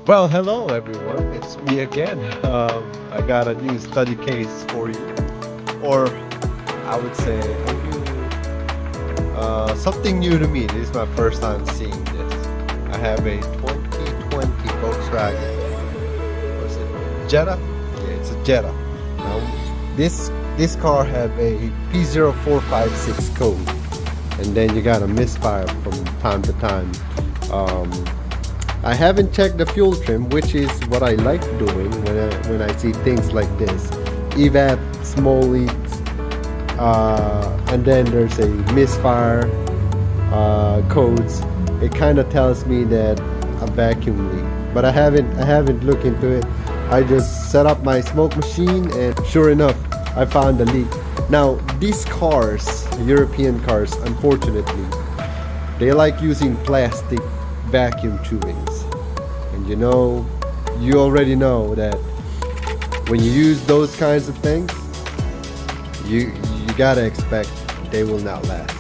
Well, hello everyone. It's me again. I got a new study case for you, or I would say something new to me. This is my first time seeing this. I have a 2020 Volkswagen. What's it? Jetta? Yeah, it's a Jetta. Now, this car have a P0456 code, and then you got a misfire from time to time. I haven't checked the fuel trim, which is what I like doing when I see things like this. Evap, small leaks, and then there's a misfire codes. It kind of tells me that a vacuum leak, but I haven't looked into it. I just set up my smoke machine, and sure enough, I found the leak. Now these cars, European cars, unfortunately, they like using plastic vacuum tubings, and you already know that when you use those kinds of things, you gotta expect they will not last.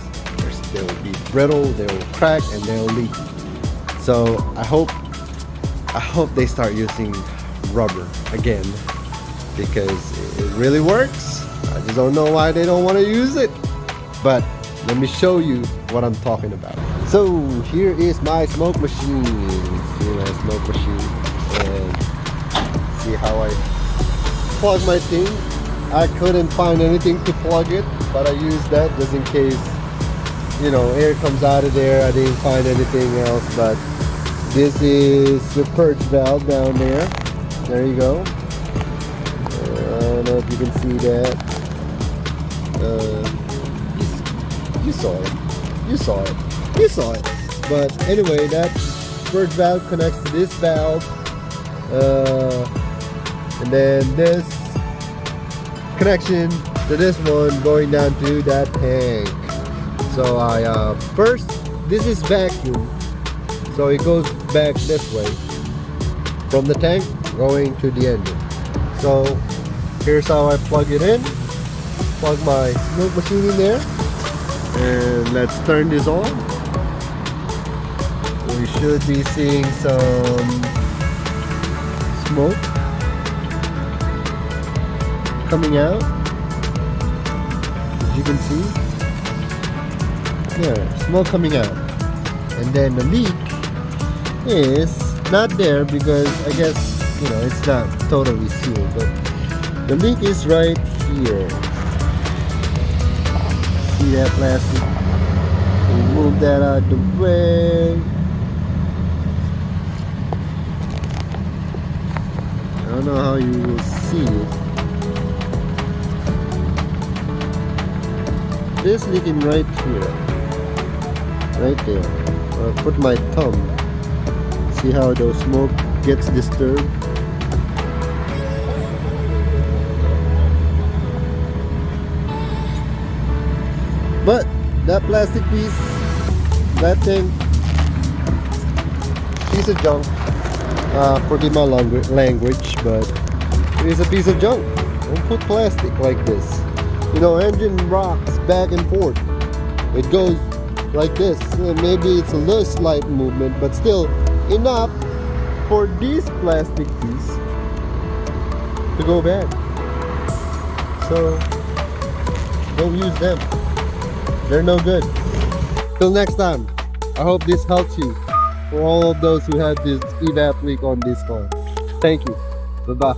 They will be brittle, they will crack, and they will leak. So I hope they start using rubber again, because it really works. I just don't know why they don't want to use it, but let me show you what I'm talking about. So here is my smoke machine. See my smoke machine, and see how I plug my thing. I couldn't find anything to plug it, but I used that just in case air comes out of there. I didn't find anything else, but this is the purge valve down there. There you go. I don't know if you can see that. You saw it. But anyway, that purge valve connects to this valve, and then this connection to this one going down to that tank. So I first, this is vacuum, so it goes back this way from the tank going to the engine. So here's how I plug it in. Plug my smoke machine in there, and let's turn this on. We should be seeing some smoke coming out, as you can see. Yeah, smoke coming out. And then the leak is not there because I guess it's not totally sealed, but the leak is right here. See that plastic? Move that out the way. I don't know how you will see it. This leaking right here, right there. I'll put my thumb. See how the smoke gets disturbed? But that plastic piece, that thing, piece of junk. Forgive my language, but it is a piece of junk. Don't put plastic like this. Engine rocks back and forth. It goes like this. Maybe it's a little slight movement, but still enough for this plastic piece to go bad. So don't use them. They're no good. Till next time, I hope this helps you. For all of those who had this evap leak on this car. Thank you. Bye-bye.